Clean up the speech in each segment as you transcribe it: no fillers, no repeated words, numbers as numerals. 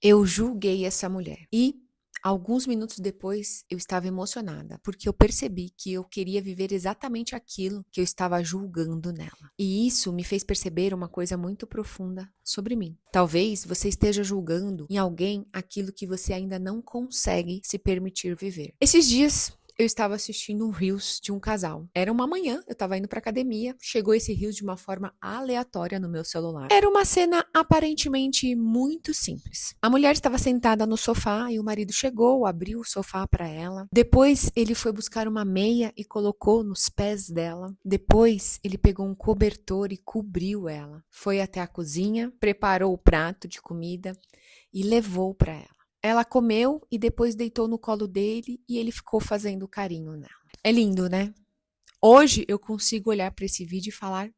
Eu julguei essa mulher. E alguns minutos depois, eu estava emocionada, porque eu percebi que eu queria viver exatamente aquilo que eu estava julgando nela. E isso me fez perceber uma coisa muito profunda sobre mim. Talvez você esteja julgando em alguém aquilo que você ainda não consegue se permitir viver. Esses dias eu estava assistindo um Reels de um casal. Era uma manhã, eu estava indo pra academia, chegou esse Reels de uma forma aleatória no meu celular. Era uma cena aparentemente muito simples. A mulher estava sentada no sofá e o marido chegou, abriu o sofá para ela. Depois ele foi buscar uma meia e colocou nos pés dela. Depois ele pegou um cobertor e cobriu ela. Foi até a cozinha, preparou o prato de comida e levou para ela. Ela comeu e depois deitou no colo dele e ele ficou fazendo carinho nela. É lindo, né? Hoje eu consigo olhar para esse vídeo e falar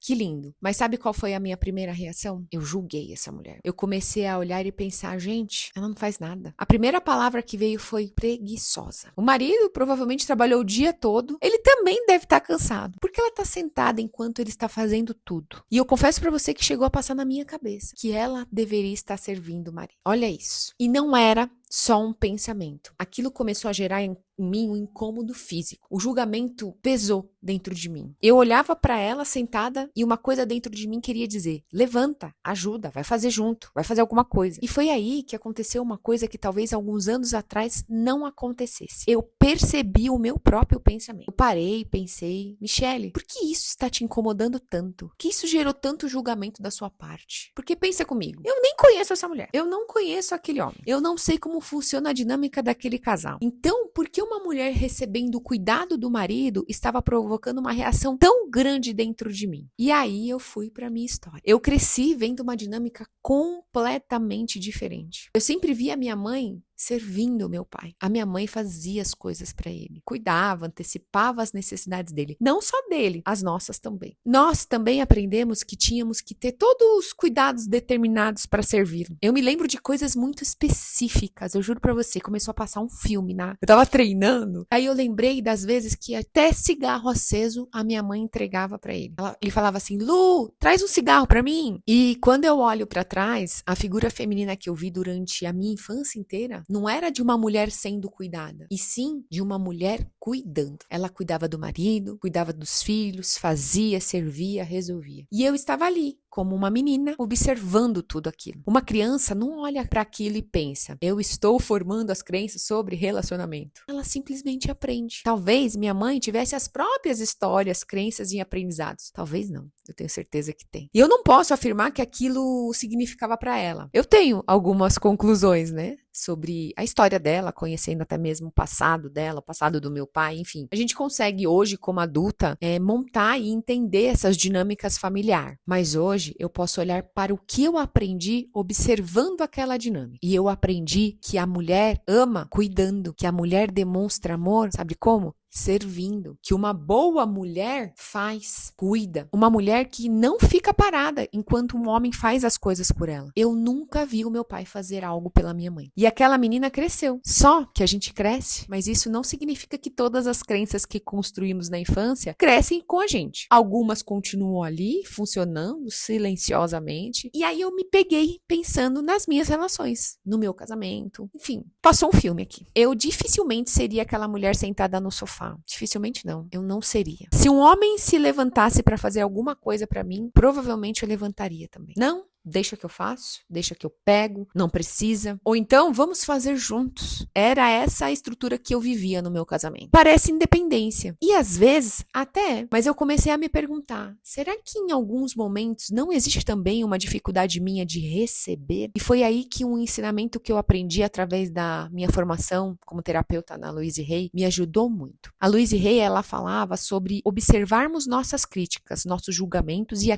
que lindo. Mas sabe qual foi a minha primeira reação? Eu julguei essa mulher. Eu comecei a olhar e pensar, gente, ela não faz nada. A primeira palavra que veio foi preguiçosa. O marido provavelmente trabalhou o dia todo. Ele também deve estar cansado. Porque ela está sentada enquanto ele está fazendo tudo. E eu confesso para você que chegou a passar na minha cabeça que ela deveria estar servindo o marido. Olha isso. E não era só um pensamento. Aquilo começou a gerar em mim um incômodo físico. O julgamento pesou dentro de mim. Eu olhava para ela sentada e uma coisa dentro de mim queria dizer: levanta, ajuda, vai fazer junto, vai fazer alguma coisa. E foi aí que aconteceu uma coisa que talvez alguns anos atrás não acontecesse. Eu percebi o meu próprio pensamento. Eu parei, pensei: Michele, por que isso está te incomodando tanto? Por que isso gerou tanto julgamento da sua parte? Porque pensa comigo, eu nem conheço essa mulher, eu não conheço aquele homem, eu não sei como funciona a dinâmica daquele casal. Então, por que uma mulher recebendo o cuidado do marido estava provocando uma reação tão grande dentro de mim? E aí eu fui para minha história. Eu cresci vendo uma dinâmica completamente diferente. Eu sempre via a minha mãe servindo o meu pai. A minha mãe fazia as coisas para ele, cuidava, antecipava as necessidades dele, não só dele, as nossas também. Nós também aprendemos que tínhamos que ter todos os cuidados determinados para servi-lo. Eu me lembro de coisas muito específicas, eu juro para você, começou a passar um filme, né? Eu tava treinando, aí eu lembrei das vezes que até cigarro aceso a minha mãe entregava para ele. Ele falava assim: Lu, traz um cigarro para mim. E quando eu olho para trás, a figura feminina que eu vi durante a minha infância inteira não era de uma mulher sendo cuidada, e sim de uma mulher cuidando. Ela cuidava do marido, cuidava dos filhos, fazia, servia, resolvia. E eu estava ali, como uma menina, observando tudo aquilo. Uma criança não olha para aquilo e pensa: eu estou formando as crenças sobre relacionamento. Ela simplesmente aprende. Talvez minha mãe tivesse as próprias histórias, crenças e aprendizados. Talvez não. Eu tenho certeza que tem. E eu não posso afirmar que aquilo significava para ela. Eu tenho algumas conclusões, né? Sobre a história dela, conhecendo até mesmo o passado dela, o passado do meu pai, enfim. A gente consegue hoje, como adulta, montar e entender essas dinâmicas familiares. Mas hoje eu posso olhar para o que eu aprendi observando aquela dinâmica. E eu aprendi que a mulher ama cuidando, que a mulher demonstra amor, sabe como? Servindo, que uma boa mulher faz, cuida. Uma mulher que não fica parada enquanto um homem faz as coisas por ela. Eu nunca vi o meu pai fazer algo pela minha mãe. E aquela menina cresceu. Só que a gente cresce, mas isso não significa que todas as crenças que construímos na infância crescem com a gente. Algumas continuam ali, funcionando silenciosamente. E aí eu me peguei pensando nas minhas relações, no meu casamento. Enfim, passou um filme aqui. Eu dificilmente seria aquela mulher sentada no sofá. Dificilmente não, eu não seria. Se um homem se levantasse para fazer alguma coisa para mim, provavelmente eu levantaria também. Não, deixa que eu faço, deixa que eu pego, não precisa. Ou então, vamos fazer juntos. Era essa a estrutura que eu vivia no meu casamento. Parece independência. E às vezes, até, mas eu comecei a me perguntar, será que em alguns momentos não existe também uma dificuldade minha de receber? E foi aí que um ensinamento que eu aprendi através da minha formação como terapeuta na Louise Hay me ajudou muito. A Louise Hay, ela falava sobre observarmos nossas críticas, nossos julgamentos e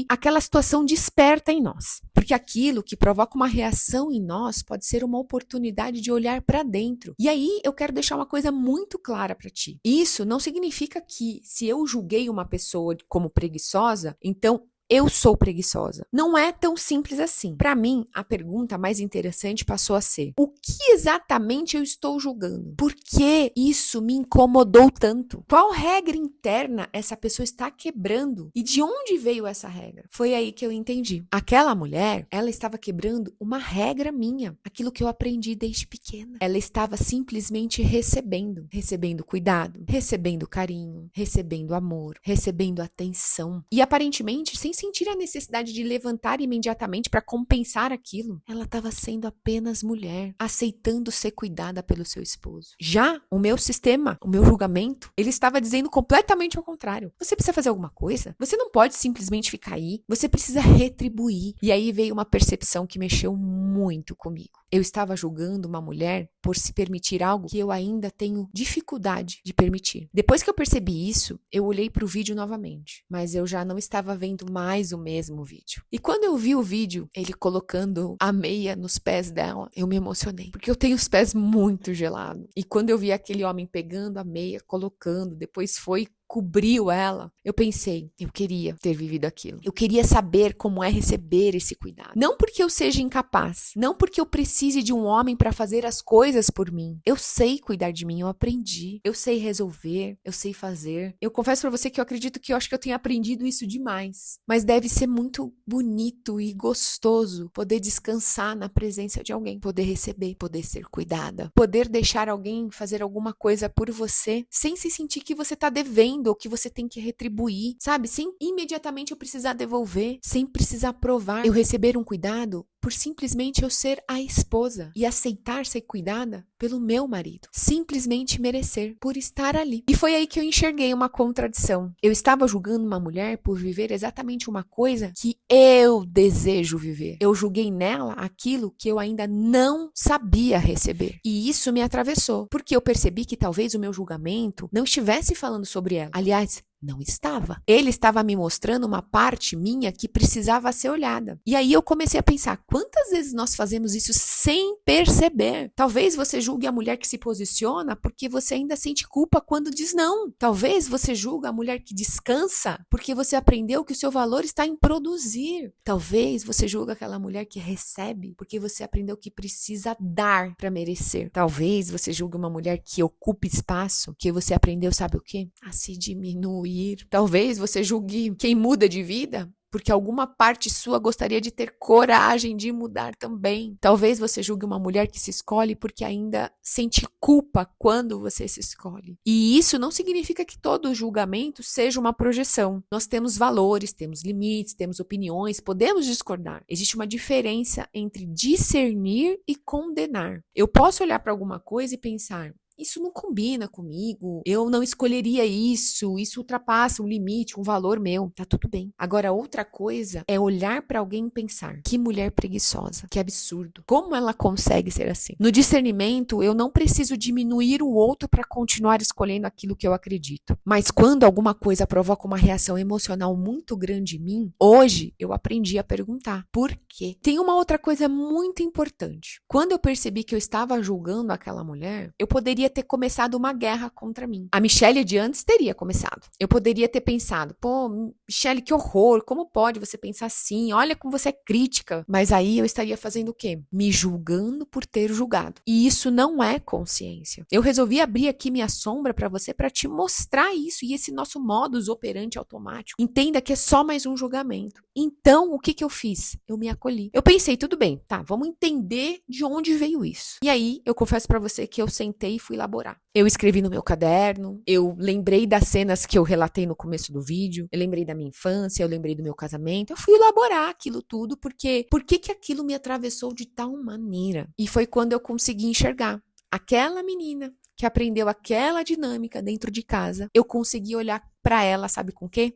aquela situação desperta em nós. Porque aquilo que provoca uma reação em nós pode ser uma oportunidade de olhar para dentro. E aí eu quero deixar uma coisa muito clara para ti. Isso não significa que se eu julguei uma pessoa como preguiçosa, então eu sou preguiçosa. Não é tão simples assim. Para mim, a pergunta mais interessante passou a ser: o que exatamente eu estou julgando? Por que isso me incomodou tanto? Qual regra interna essa pessoa está quebrando? E de onde veio essa regra? Foi aí que eu entendi. Aquela mulher, ela estava quebrando uma regra minha, aquilo que eu aprendi desde pequena. Ela estava simplesmente recebendo cuidado, recebendo carinho, recebendo amor, recebendo atenção. E aparentemente, sem sentir a necessidade de levantar imediatamente para compensar aquilo, ela estava sendo apenas mulher, aceitando ser cuidada pelo seu esposo. Já o meu sistema, o meu julgamento, ele estava dizendo completamente ao contrário. Você precisa fazer alguma coisa? Você não pode simplesmente ficar aí. Você precisa retribuir. E aí veio uma percepção que mexeu muito comigo. Eu estava julgando uma mulher por se permitir algo que eu ainda tenho dificuldade de permitir. Depois que eu percebi isso, eu olhei para o vídeo novamente, mas eu já não estava vendo mais o mesmo vídeo. E quando eu vi o vídeo, ele colocando a meia nos pés dela, eu me emocionei, porque eu tenho os pés muito gelados. E quando eu vi aquele homem pegando a meia, colocando, depois cobriu ela, eu pensei, eu queria ter vivido aquilo. Eu queria saber como é receber esse cuidado. Não porque eu seja incapaz, não porque eu precise de um homem para fazer as coisas por mim. Eu sei cuidar de mim, eu aprendi. Eu sei resolver, eu sei fazer. Eu confesso para você que eu acredito que eu acho que eu tenho aprendido isso demais. Mas deve ser muito bonito e gostoso poder descansar na presença de alguém, poder receber, poder ser cuidada, poder deixar alguém fazer alguma coisa por você sem se sentir que você tá devendo ou que você tem que retribuir, sabe? Sem imediatamente eu precisar devolver, sem precisar provar. Eu receber um cuidado por simplesmente eu ser a esposa e aceitar ser cuidada pelo meu marido. Simplesmente merecer por estar ali. E foi aí que eu enxerguei uma contradição. Eu estava julgando uma mulher por viver exatamente uma coisa que eu desejo viver. Eu julguei nela aquilo que eu ainda não sabia receber. E isso me atravessou, porque eu percebi que talvez o meu julgamento não estivesse falando sobre ela. Aliás, não estava. Ele estava me mostrando uma parte minha que precisava ser olhada. E aí eu comecei a pensar, quantas vezes nós fazemos isso sem perceber? Talvez você julgue a mulher que se posiciona porque você ainda sente culpa quando diz não. Talvez você julgue a mulher que descansa porque você aprendeu que o seu valor está em produzir. Talvez você julgue aquela mulher que recebe porque você aprendeu que precisa dar para merecer. Talvez você julgue uma mulher que ocupa espaço que você aprendeu, sabe o quê? A se diminuir. Talvez você julgue quem muda de vida porque alguma parte sua gostaria de ter coragem de mudar também. Talvez você julgue uma mulher que se escolhe porque ainda sente culpa quando você se escolhe. E isso não significa que todo julgamento seja uma projeção. Nós temos valores, temos limites, temos opiniões, podemos discordar. Existe uma diferença entre discernir e condenar. Eu posso olhar para alguma coisa e pensar, isso não combina comigo, eu não escolheria isso ultrapassa um limite, um valor meu, tá tudo bem. Agora, outra coisa é olhar pra alguém e pensar, que mulher preguiçosa, que absurdo, como ela consegue ser assim? No discernimento, eu não preciso diminuir o outro pra continuar escolhendo aquilo que eu acredito. Mas quando alguma coisa provoca uma reação emocional muito grande em mim, hoje eu aprendi a perguntar, por quê? Tem uma outra coisa muito importante. Quando eu percebi que eu estava julgando aquela mulher, eu poderia ter começado uma guerra contra mim. A Michelle de antes teria começado. Eu poderia ter pensado, pô, Michelle, que horror, como pode você pensar assim? Olha como você é crítica. Mas aí eu estaria fazendo o quê? Me julgando por ter julgado. E isso não é consciência. Eu resolvi abrir aqui minha sombra para você para te mostrar isso e esse nosso modus operandi automático. Entenda que é só mais um julgamento. Então, o que eu fiz? Eu me acolhi. Eu pensei, tudo bem, tá, vamos entender de onde veio isso. E aí, eu confesso pra você que eu sentei e fui elaborar. Eu escrevi no meu caderno, eu lembrei das cenas que eu relatei no começo do vídeo, eu lembrei da minha infância, eu lembrei do meu casamento, eu fui elaborar aquilo tudo, porque por que aquilo me atravessou de tal maneira? E foi quando eu consegui enxergar aquela menina que aprendeu aquela dinâmica dentro de casa, eu consegui olhar pra ela, sabe com o quê?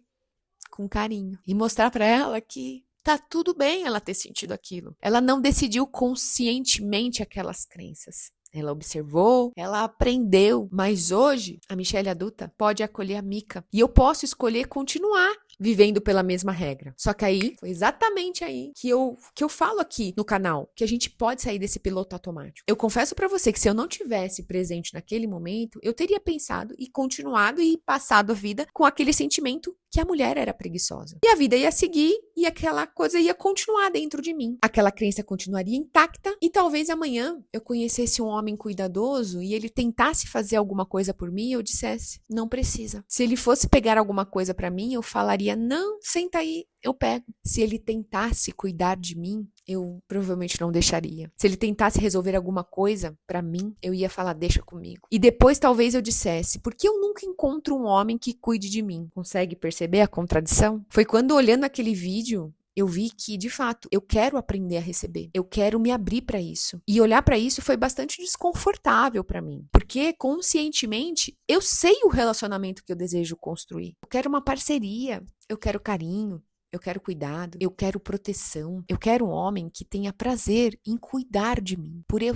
Com carinho. E mostrar pra ela que tá tudo bem ela ter sentido aquilo. Ela não decidiu conscientemente aquelas crenças. Ela observou, ela aprendeu. Mas hoje, a Michelle adulta pode acolher a Mica. E eu posso escolher continuar vivendo pela mesma regra. Só que aí, foi exatamente aí que eu falo aqui no canal, que a gente pode sair desse piloto automático. Eu confesso pra você que se eu não tivesse presente naquele momento, eu teria pensado e continuado e passado a vida com aquele sentimento que a mulher era preguiçosa. E a vida ia seguir e aquela coisa ia continuar dentro de mim. Aquela crença continuaria intacta e talvez amanhã eu conhecesse um homem cuidadoso e ele tentasse fazer alguma coisa por mim e eu dissesse, não precisa. Se ele fosse pegar alguma coisa pra mim, eu falaria, não, senta aí, eu pego. Se ele tentasse cuidar de mim, eu provavelmente não deixaria. Se ele tentasse resolver alguma coisa pra mim, eu ia falar, deixa comigo. E depois talvez eu dissesse, por que eu nunca encontro um homem que cuide de mim? Consegue perceber a contradição? Foi quando, olhando aquele vídeo, eu vi que, de fato, eu quero aprender a receber. Eu quero me abrir para isso. E olhar para isso foi bastante desconfortável para mim. Porque, conscientemente, eu sei o relacionamento que eu desejo construir. Eu quero uma parceria, eu quero carinho, eu quero cuidado, eu quero proteção. Eu quero um homem que tenha prazer em cuidar de mim. Por eu,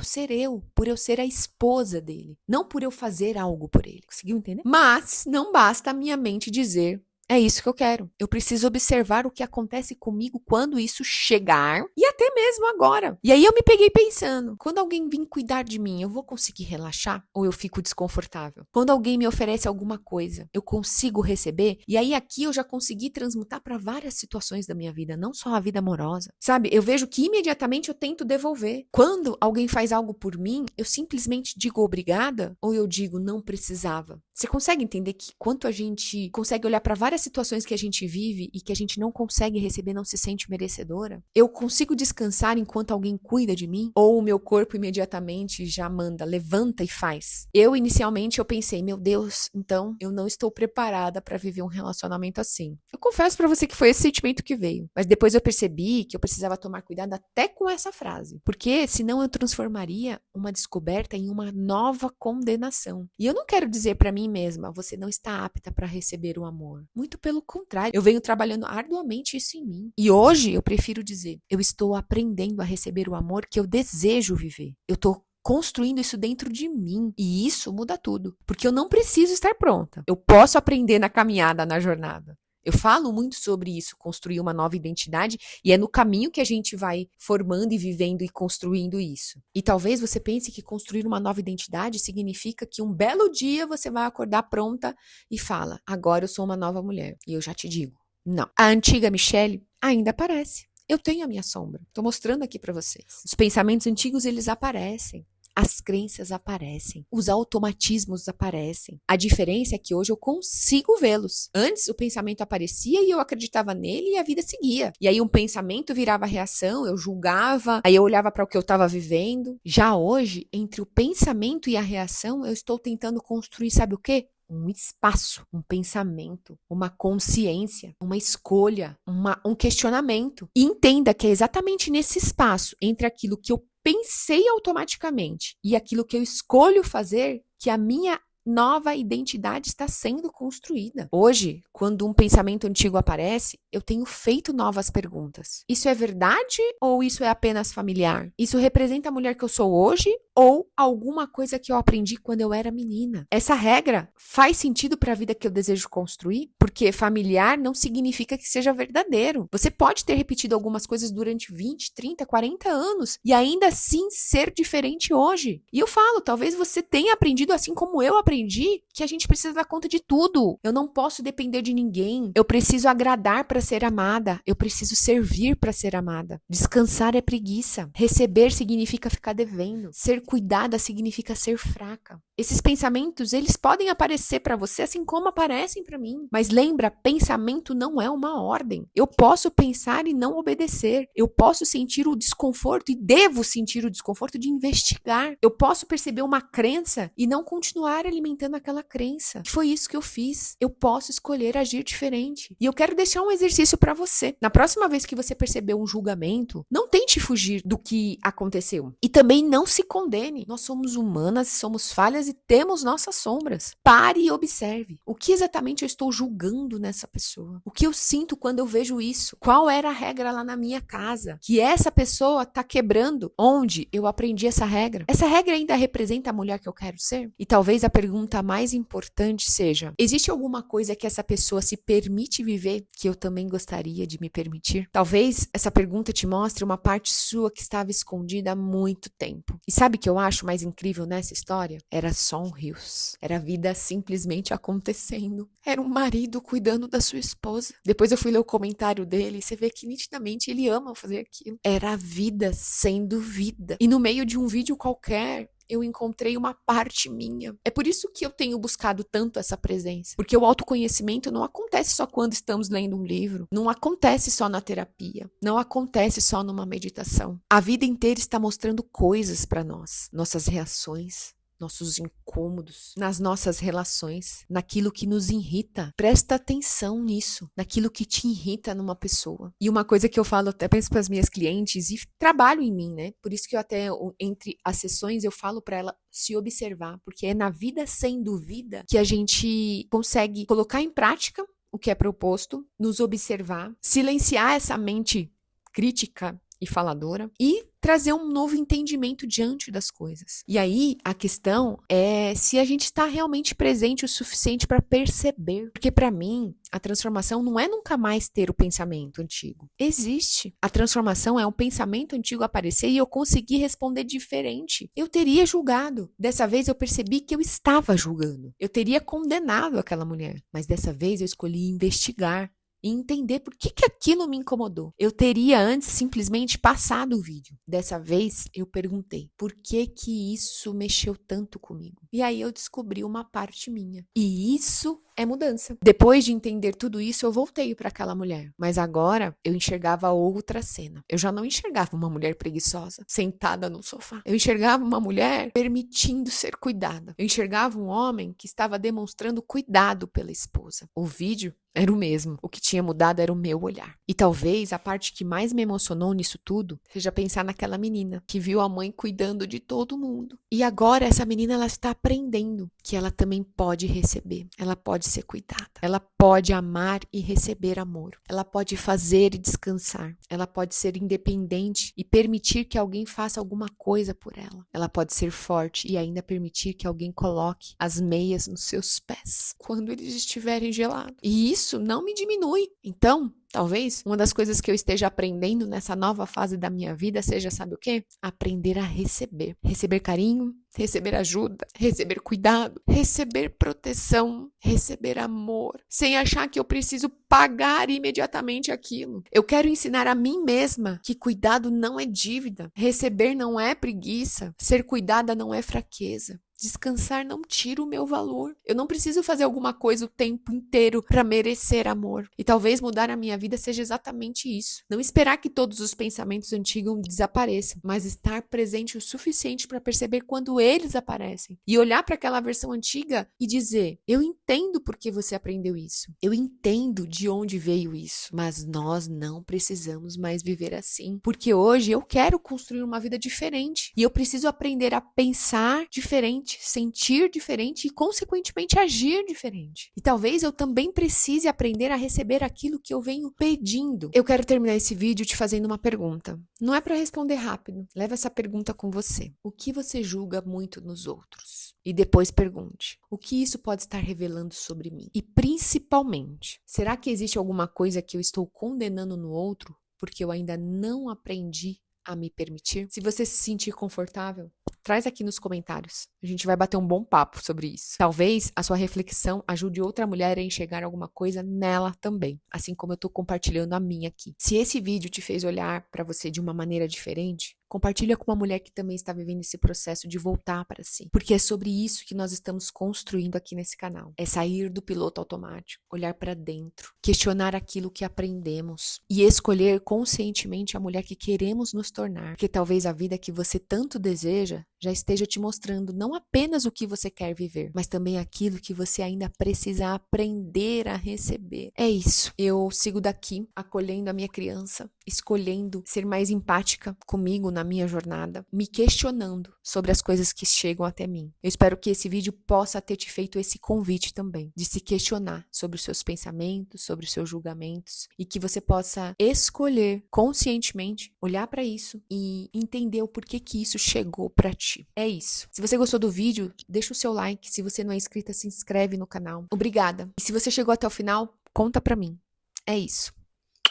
por eu ser a esposa dele. Não por eu fazer algo por ele. Conseguiu entender? Mas não basta a minha mente dizer, é isso que eu quero. Eu preciso observar o que acontece comigo quando isso chegar e até mesmo agora. E aí eu me peguei pensando, quando alguém vir cuidar de mim, eu vou conseguir relaxar ou eu fico desconfortável? Quando alguém me oferece alguma coisa, eu consigo receber? E aí aqui eu já consegui transmutar para várias situações da minha vida, não só a vida amorosa. Sabe, eu vejo que imediatamente eu tento devolver. Quando alguém faz algo por mim, eu simplesmente digo obrigada ou eu digo não precisava. Você consegue entender que quanto a gente consegue olhar para várias situações que a gente vive e que a gente não consegue receber, não se sente merecedora? Eu consigo descansar enquanto alguém cuida de mim? Ou o meu corpo imediatamente já manda, levanta e faz? Inicialmente, eu pensei, meu Deus, então eu não estou preparada para viver um relacionamento assim. Eu confesso para você que foi esse sentimento que veio. Mas depois eu percebi que eu precisava tomar cuidado até com essa frase. Porque senão eu transformaria uma descoberta em uma nova condenação. E eu não quero dizer para mim mesma, você não está apta para receber o amor. Muito pelo contrário, eu venho trabalhando arduamente isso em mim. E hoje eu prefiro dizer, eu estou aprendendo a receber o amor que eu desejo viver. Eu estou construindo isso dentro de mim. E isso muda tudo. Porque eu não preciso estar pronta. Eu posso aprender na caminhada, na jornada. Eu falo muito sobre isso, construir uma nova identidade, e é no caminho que a gente vai formando e vivendo e construindo isso. E talvez você pense que construir uma nova identidade significa que um belo dia você vai acordar pronta e fala, agora eu sou uma nova mulher. E eu já te digo, não. A antiga Michelle ainda aparece. Eu tenho a minha sombra. Estou mostrando aqui para vocês. Os pensamentos antigos, eles aparecem. As crenças aparecem, os automatismos aparecem. A diferença é que hoje eu consigo vê-los. Antes o pensamento aparecia e eu acreditava nele e a vida seguia. E aí um pensamento virava reação, eu julgava, aí eu olhava para o que eu estava vivendo. Já hoje, entre o pensamento e a reação, eu estou tentando construir, sabe o quê? Um espaço, um pensamento, uma consciência, uma escolha, um questionamento. E entenda que é exatamente nesse espaço, entre aquilo que eu pensei automaticamente e aquilo que eu escolho fazer, que a minha nova identidade está sendo construída. Hoje, quando um pensamento antigo aparece, eu tenho feito novas perguntas. Isso é verdade ou isso é apenas familiar? Isso representa a mulher que eu sou hoje ou alguma coisa que eu aprendi quando eu era menina? Essa regra faz sentido para a vida que eu desejo construir? Porque familiar não significa que seja verdadeiro. Você pode ter repetido algumas coisas durante 20, 30, 40 anos e ainda assim ser diferente hoje. E eu falo, talvez você tenha aprendido assim como eu aprendi, que a gente precisa dar conta de tudo. Eu não posso depender de ninguém. Eu preciso agradar para ser amada. Eu preciso servir para ser amada. Descansar é preguiça. Receber significa ficar devendo. Ser cuidada significa ser fraca. Esses pensamentos, eles podem aparecer para você assim como aparecem para mim. Mas lembra, pensamento não é uma ordem. Eu posso pensar e não obedecer. Eu posso sentir o desconforto e devo sentir o desconforto de investigar. Eu posso perceber uma crença e não continuar alimentando aquela crença. Foi isso que eu fiz. Eu posso escolher agir diferente. E eu quero deixar um exercício para você. Na próxima vez que você perceber um julgamento, não tente fugir do que aconteceu. E também não se condene. condene. Nós somos humanas, somos falhas e temos nossas sombras. Pare e observe. O que exatamente eu estou julgando nessa pessoa? O que eu sinto quando eu vejo isso? Qual era a regra lá na minha casa que essa pessoa tá quebrando? Onde eu aprendi essa regra? Essa regra ainda representa a mulher que eu quero ser? E talvez a pergunta mais importante seja: existe alguma coisa que essa pessoa se permite viver que eu também gostaria de me permitir? Talvez essa pergunta te mostre uma parte sua que estava escondida há muito tempo. E sabe o que eu acho mais incrível nessa história? Era só um rios. Era a vida simplesmente acontecendo. Era um marido cuidando da sua esposa. Depois eu fui ler o comentário dele e você vê que nitidamente ele ama fazer aquilo. Era a vida sendo vida. E no meio de um vídeo qualquer, eu encontrei uma parte minha. É por isso que eu tenho buscado tanto essa presença. Porque o autoconhecimento não acontece só quando estamos lendo um livro. Não acontece só na terapia. Não acontece só numa meditação. A vida inteira está mostrando coisas para nós. Nossas reações, nossos incômodos, nas nossas relações, naquilo que nos irrita. Presta atenção nisso, naquilo que te irrita numa pessoa. E uma coisa que eu falo, até penso para as minhas clientes, e trabalho em mim, né? Por isso que eu até, entre as sessões, eu falo para ela se observar, porque é na vida sem dúvida que a gente consegue colocar em prática o que é proposto, nos observar, silenciar essa mente crítica e faladora e trazer um novo entendimento diante das coisas. E aí, a questão é se a gente está realmente presente o suficiente para perceber. Porque para mim, a transformação não é nunca mais ter o pensamento antigo. Existe. A transformação é um pensamento antigo aparecer e eu conseguir responder diferente. Eu teria julgado. Dessa vez eu percebi que eu estava julgando. Eu teria condenado aquela mulher. Mas dessa vez eu escolhi investigar e entender por que aquilo me incomodou. Eu teria antes simplesmente passado o vídeo. Dessa vez, eu perguntei, por que isso mexeu tanto comigo? E aí eu descobri uma parte minha. E isso é mudança. Depois de entender tudo isso, eu voltei para aquela mulher. Mas agora, eu enxergava outra cena. Eu já não enxergava uma mulher preguiçosa, sentada no sofá. Eu enxergava uma mulher permitindo ser cuidada. Eu enxergava um homem que estava demonstrando cuidado pela esposa. O vídeo era o mesmo. O que tinha mudado era o meu olhar. E talvez a parte que mais me emocionou nisso tudo seja pensar naquela menina que viu a mãe cuidando de todo mundo. E agora essa menina, ela está aprendendo que ela também pode receber. Ela pode ser cuidada. Ela pode amar e receber amor. Ela pode fazer e descansar. Ela pode ser independente e permitir que alguém faça alguma coisa por ela. Ela pode ser forte e ainda permitir que alguém coloque as meias nos seus pés quando eles estiverem gelados. E isso não me diminui. Então, talvez uma das coisas que eu esteja aprendendo nessa nova fase da minha vida seja, sabe o quê? Aprender a receber. Receber carinho, receber ajuda, receber cuidado, receber proteção, receber amor, sem achar que eu preciso pagar imediatamente aquilo. Eu quero ensinar a mim mesma que cuidado não é dívida, receber não é preguiça, ser cuidada não é fraqueza. Descansar não tira o meu valor. Eu não preciso fazer alguma coisa o tempo inteiro para merecer amor. E talvez mudar a minha vida seja exatamente isso. Não esperar que todos os pensamentos antigos desapareçam, mas estar presente o suficiente para perceber quando eles aparecem. E olhar para aquela versão antiga e dizer, eu entendo por que você aprendeu isso. Eu entendo de onde veio isso. Mas nós não precisamos mais viver assim. Porque hoje eu quero construir uma vida diferente. E eu preciso aprender a pensar diferente, sentir diferente e, consequentemente, agir diferente. E talvez eu também precise aprender a receber aquilo que eu venho pedindo. Eu quero terminar esse vídeo te fazendo uma pergunta. Não é para responder rápido. Leva essa pergunta com você. O que você julga muito nos outros? E depois pergunte, o que isso pode estar revelando sobre mim? E principalmente, será que existe alguma coisa que eu estou condenando no outro porque eu ainda não aprendi a me permitir? Se você se sentir confortável, traz aqui nos comentários. A gente vai bater um bom papo sobre isso. Talvez a sua reflexão ajude outra mulher a enxergar alguma coisa nela também, assim como eu tô compartilhando a minha aqui. Se esse vídeo te fez olhar para você de uma maneira diferente, compartilha com uma mulher que também está vivendo esse processo de voltar para si. Porque é sobre isso que nós estamos construindo aqui nesse canal. É sair do piloto automático, olhar para dentro, questionar aquilo que aprendemos e escolher conscientemente a mulher que queremos nos tornar. Porque talvez a vida que você tanto deseja já esteja te mostrando não apenas o que você quer viver, mas também aquilo que você ainda precisa aprender a receber. É isso. Eu sigo daqui, acolhendo a minha criança, escolhendo ser mais empática comigo na minha jornada, me questionando sobre as coisas que chegam até mim. Eu espero que esse vídeo possa ter te feito esse convite também, de se questionar sobre os seus pensamentos, sobre os seus julgamentos, e que você possa escolher conscientemente, olhar para isso e entender o porquê que isso chegou para ti. É isso. Se você gostou do vídeo, deixa o seu like. Se você não é inscrita, se inscreve no canal. Obrigada. E se você chegou até o final, conta pra mim. É isso.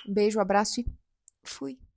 Um beijo, um abraço e fui.